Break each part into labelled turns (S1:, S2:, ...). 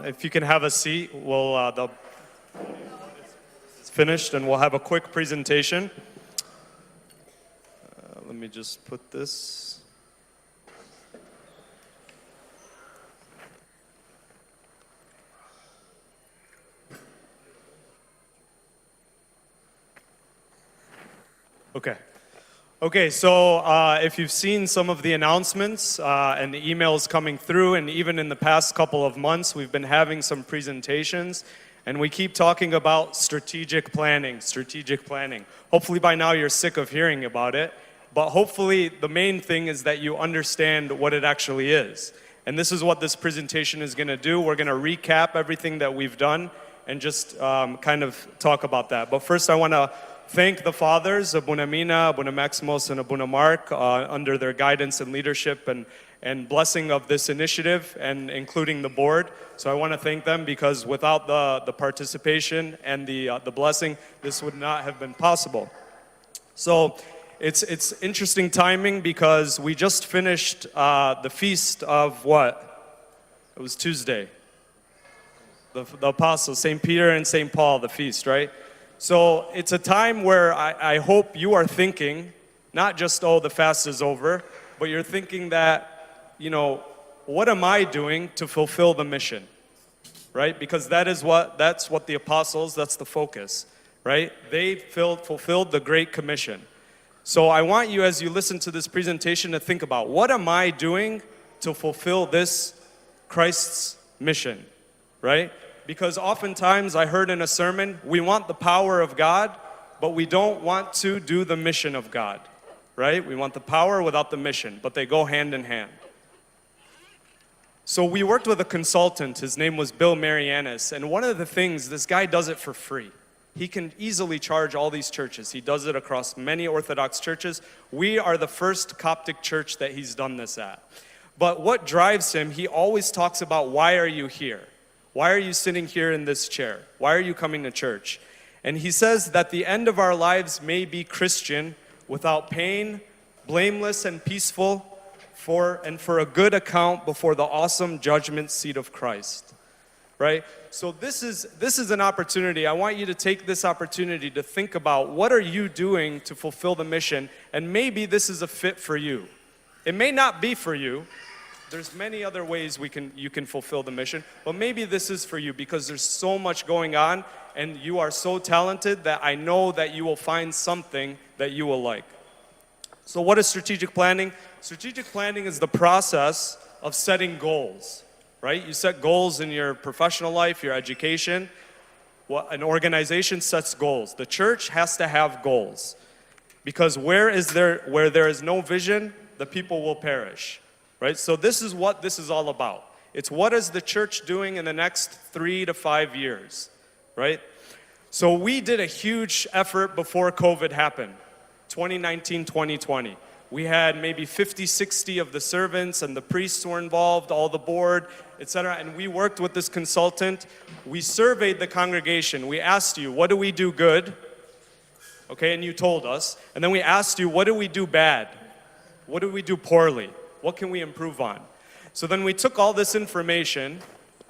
S1: If you can have a seat, it's finished and we'll have a quick presentation. Let me just put this. Okay, so if you've seen some of the announcements and the emails coming through, and even in the past couple of months, we've been having some presentations, and we keep talking about strategic planning. Hopefully by now you're sick of hearing about it, but hopefully the main thing is that you understand what it actually is. And this is what this presentation is going to do. We're going to recap everything that we've done and just kind of talk about that. But first I want to thank the fathers, Abuna Mina, Abuna Maximus, and Abuna Mark, under their guidance and leadership and blessing of this initiative, and including the board. So I want to thank them, because without the participation and the blessing, this would not have been possible. So it's interesting timing, because we just finished the feast of what? It was Tuesday. The apostles, St. Peter and St. Paul, the feast, right? So it's a time where I hope you are thinking, not just, oh, the fast is over, but you're thinking that, what am I doing to fulfill the mission, right? Because that's what the apostles, that's the focus, right? They fulfilled the Great Commission. So I want you, as you listen to this presentation, to think about, what am I doing to fulfill this Christ's mission, right? Because oftentimes I heard in a sermon, we want the power of God, but we don't want to do the mission of God, right? We want the power without the mission, but they go hand in hand. So we worked with a consultant, his name was Bill Marianis, and one of the things, this guy does it for free. He can easily charge all these churches. He does it across many Orthodox churches. We are the first Coptic church that he's done this at. But what drives him, he always talks about, why are you here? Why are you sitting here in this chair? Why are you coming to church? And he says that the end of our lives may be Christian, without pain, blameless and peaceful, for a good account before the awesome judgment seat of Christ. Right? So this is an opportunity. I want you to take this opportunity to think about, what are you doing to fulfill the mission? And maybe this is a fit for you. It may not be for you. There's many other ways you can fulfill the mission, but maybe this is for you, because there's so much going on and you are so talented that I know that you will find something that you will like. So what is strategic planning? Strategic planning is the process of setting goals, right? You set goals in your professional life, your education. An organization sets goals. The church has to have goals, because where there is no vision, the people will perish. Right? So this is what this is all about. It's, what is the church doing in the next 3 to 5 years, right? So we did a huge effort before COVID happened, 2019, 2020. We had maybe 50, 60 of the servants, and the priests were involved, all the board, etc. And we worked with this consultant. We surveyed the congregation. We asked you, what do we do good? Okay, and you told us. And then we asked you, what do we do bad? What do we do poorly? What can we improve on? So then we took all this information,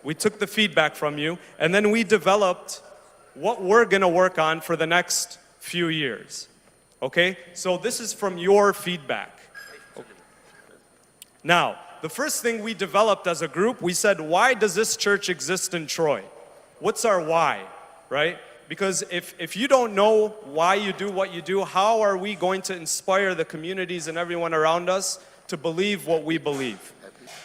S1: we took the feedback from you, and then we developed what we're going to work on for the next few years. Okay? So this is from your feedback. Okay. Now, the first thing we developed as a group, we said, why does this church exist in Troy? What's our why, right? Because if you don't know why you do what you do, how are we going to inspire the communities and everyone around us to believe what we believe?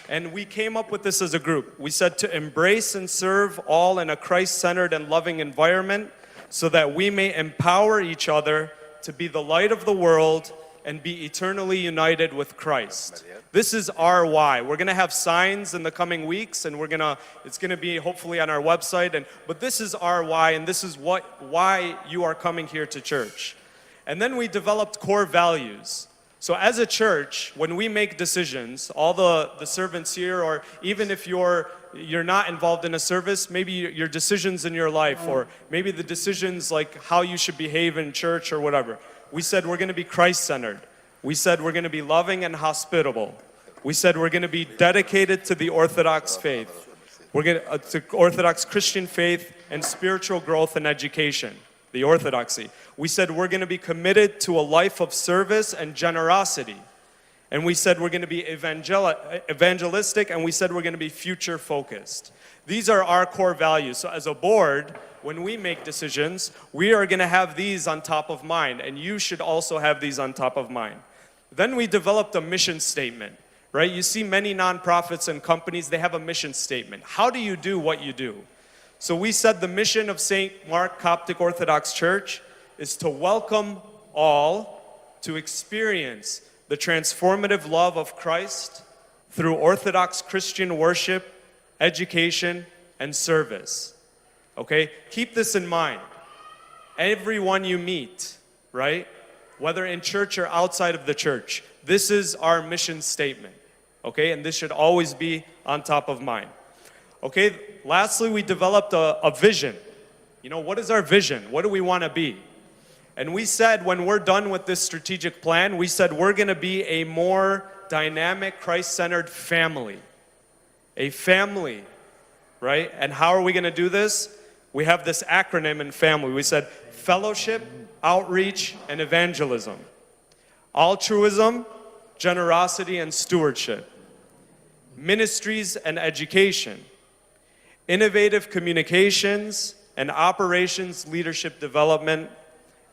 S1: And we came up with this as a group. We said to embrace and serve all in a Christ-centered and loving environment, so that we may empower each other to be the light of the world and be eternally united with Christ. This is our why. We're going to have signs in the coming weeks, and it's going to be hopefully on our website. But this is our why, and this is why you are coming here to church. And then we developed core values. So as a church, when we make decisions, all the servants here, or even if you're not involved in a service, maybe your decisions in your life, or maybe the decisions like how you should behave in church or whatever, we said we're going to be Christ-centered. We said we're going to be loving and hospitable. We said we're going to be dedicated to the Orthodox faith. We're going to Orthodox Christian faith and spiritual growth and education, the orthodoxy. We said we're going to be committed to a life of service and generosity. And we said we're going to be evangelistic, and we said we're going to be future focused. These are our core values. So as a board, when we make decisions, we are going to have these on top of mind, and you should also have these on top of mind. Then we developed a mission statement, right? You see many nonprofits and companies, they have a mission statement. How do you do what you do? So we said the mission of St. Mark Coptic Orthodox Church is to welcome all to experience the transformative love of Christ through Orthodox Christian worship, education, and service. Okay? Keep this in mind. Everyone you meet, right? Whether in church or outside of the church, this is our mission statement. Okay? And this should always be on top of mind. Okay? Lastly, we developed a vision. You know, what is our vision? What do we want to be? And we said when we're done with this strategic plan, we said we're going to be a more dynamic, Christ-centered family. A family, right? And how are we going to do this? We have this acronym in family. We said fellowship, outreach, and evangelism. Altruism, generosity, and stewardship. Ministries and education. Innovative communications and operations leadership development.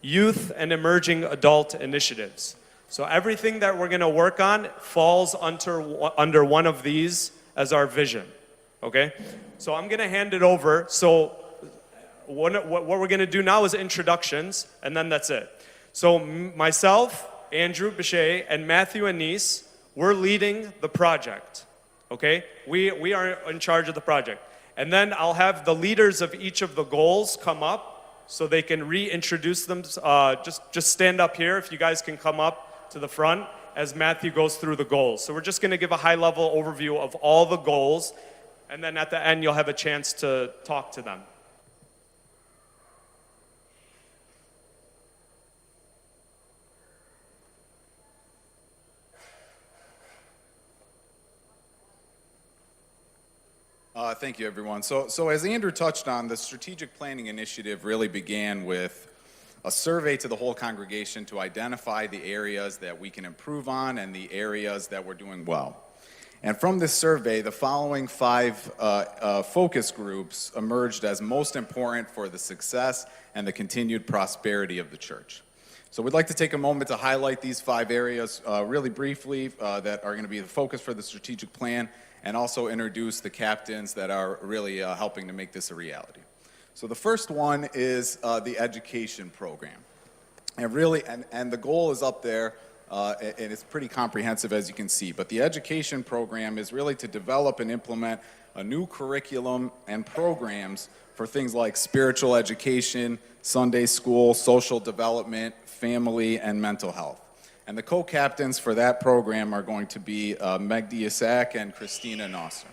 S1: Youth and emerging adult initiatives. So everything that we're going to work on falls under one of these as our vision, okay? So I'm going to hand it over. So what we're going to do now is introductions, and then that's it. So myself, Andrew Bichet, and Matthew Anise, we're leading the project, okay? We are in charge of the project. And then I'll have the leaders of each of the goals come up so they can reintroduce them. Just stand up here if you guys can come up to the front as Matthew goes through the goals. So we're just going to give a high-level overview of all the goals, and then at the end you'll have a chance to talk to them.
S2: Thank you, everyone. So as Andrew touched on, the strategic planning initiative really began with a survey to the whole congregation to identify the areas that we can improve on and the areas that we're doing well. And from this survey, the following 5 focus groups emerged as most important for the success and the continued prosperity of the church. So we'd like to take a moment to highlight these 5 areas really briefly that are going to be the focus for the strategic plan, and also introduce the captains that are really helping to make this a reality. So the first one is the education program. And really, and the goal is up there, and it's pretty comprehensive as you can see, but the education program is really to develop and implement a new curriculum and programs for things like spiritual education, Sunday school, social development, family, and mental health. And the co-captains for that program are going to be Megdi Isaac and Christina Nasser.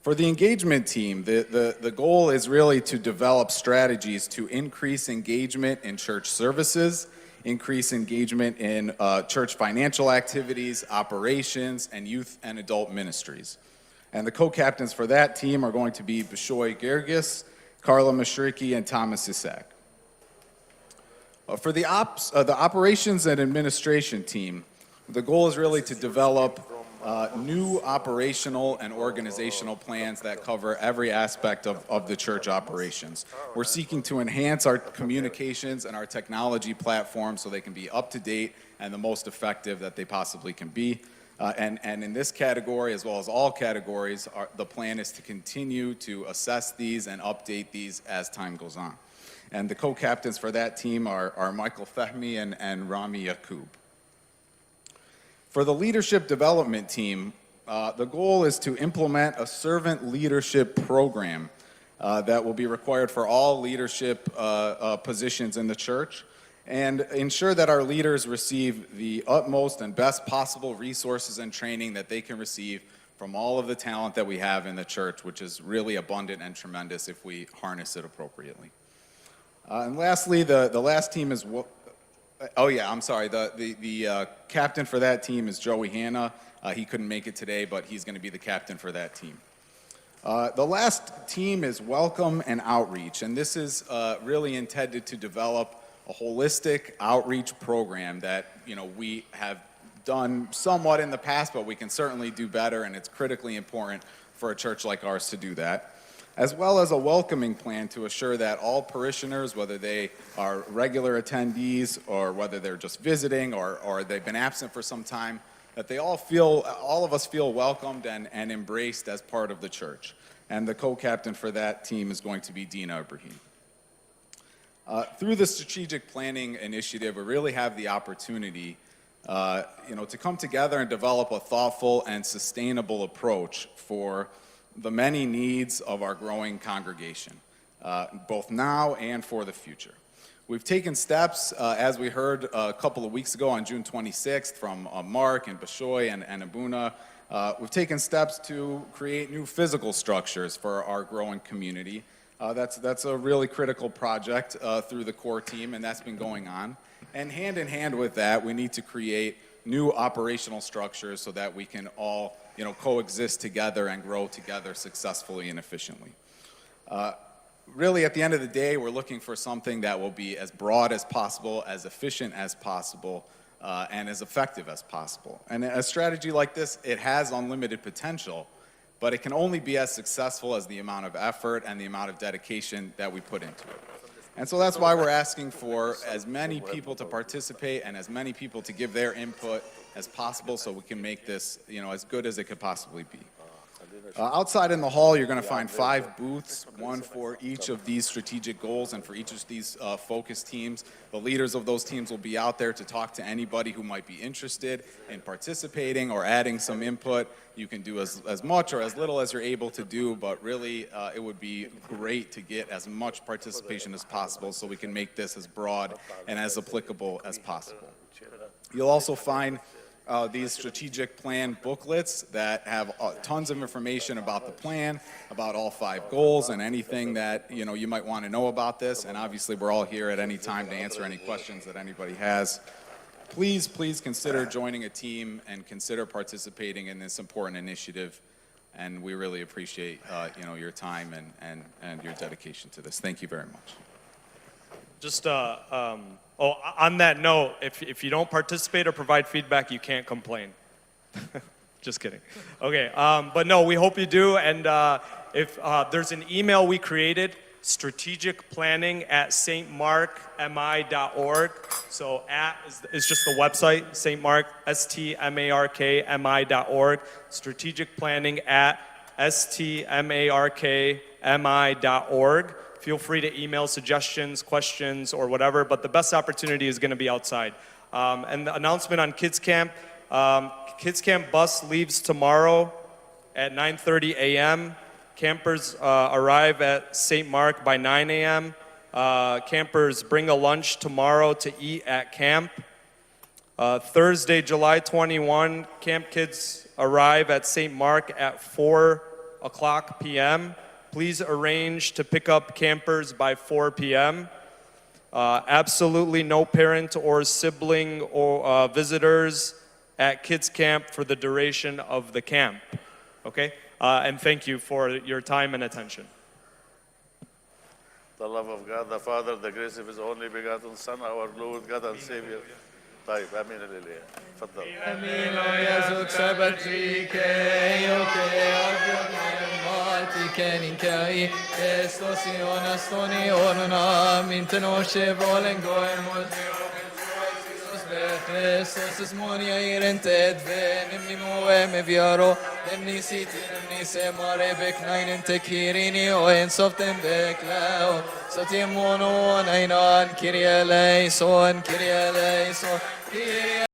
S2: For the engagement team, the goal is really to develop strategies to increase engagement in church services, increase engagement in church financial activities, operations, and youth and adult ministries. And the co-captains for that team are going to be Bishoy Gergis, Carla Mashriki, and Thomas Isaac. For the operations and administration team, the goal is really to develop new operational and organizational plans that cover every aspect of the church operations. We're seeking to enhance our communications and our technology platforms so they can be up to date and the most effective that they possibly can be. And in this category, as well as all categories, the plan is to continue to assess these and update these as time goes on. And the co-captains for that team are Michael Fehmi and Rami Yaqub. For the leadership development team, the goal is to implement a servant leadership program that will be required for all leadership positions in the church, and ensure that our leaders receive the utmost and best possible resources and training that they can receive from all of the talent that we have in the church, which is really abundant and tremendous if we harness it appropriately. And lastly, the last team is Oh yeah, I'm sorry. The captain for that team is Joey Hanna. He couldn't make it today, but he's going to be the captain for that team. The last team is Welcome and Outreach, and this is really intended to develop a holistic outreach program that we have done somewhat in the past, but we can certainly do better, and it's critically important for a church like ours to do that, as well as a welcoming plan to assure that all parishioners, whether they are regular attendees or whether they're just visiting or they've been absent for some time, that they all of us feel welcomed and embraced as part of the church. And the co-captain for that team is going to be Dina Ibrahim. Through the strategic planning initiative, we really have the opportunity to come together and develop a thoughtful and sustainable approach for the many needs of our growing congregation, both now and for the future. We've taken steps, as we heard a couple of weeks ago on June 26th from Mark and Bashoy and Abuna, we've taken steps to create new physical structures for our growing community. That's a really critical project through the core team, and that's been going on. And hand in hand with that, we need to create new operational structures so that we can all coexist together and grow together successfully and efficiently. Really, at the end of the day, we're looking for something that will be as broad as possible, as efficient as possible, and as effective as possible. And a strategy like this, it has unlimited potential, but it can only be as successful as the amount of effort and the amount of dedication that we put into it. And so that's why we're asking for as many people to participate and as many people to give their input as possible so we can make this as good as it could possibly be. Outside in the hall, you're going to find 5 booths, one for each of these strategic goals and for each of these focus teams. The leaders of those teams will be out there to talk to anybody who might be interested in participating or adding some input. You can do as much or as little as you're able to do, but really it would be great to get as much participation as possible so we can make this as broad and as applicable as possible. You'll also find these strategic plan booklets that have tons of information about the plan, about all 5 goals, and anything that you might want to know about this. And obviously, we're all here at any time to answer any questions that anybody has. Please consider joining a team and consider participating in this important initiative. And we really appreciate your time and your dedication to this. Thank you very much.
S1: Just on that note, if you don't participate or provide feedback, you can't complain. Just kidding. Okay, but no, we hope you do. And if there's an email we created, strategicplanning@stmarkmi.org. So is just the website, stmark, stmarkmi.org. strategicplanning@stmarkmi.org. Feel free to email suggestions, questions, or whatever, but the best opportunity is going to be outside. And the announcement on Kids Camp bus leaves tomorrow at 9:30 a.m. Campers arrive at St. Mark by 9 a.m. Campers bring a lunch tomorrow to eat at camp. Thursday, July 21, camp kids arrive at St. Mark at 4 o'clock p.m. Please arrange to pick up campers by 4 p.m. Absolutely no parent or sibling or visitors at kids camp for the duration of the camp. Okay? And thank you for your time and attention.
S3: The love of God, the Father, the grace of His only begotten Son, our Lord, God and Savior. طيب امين لله تفضل امين يا سبتريك يوكي ماتي كان كاي استوسيون استوني اورنا من تنوشي بولن goem Christus monia irente dven mi moem viaro demni sitin se mare bek nainen te kirini o en soften bek lao sotim mono nainan kirie eleison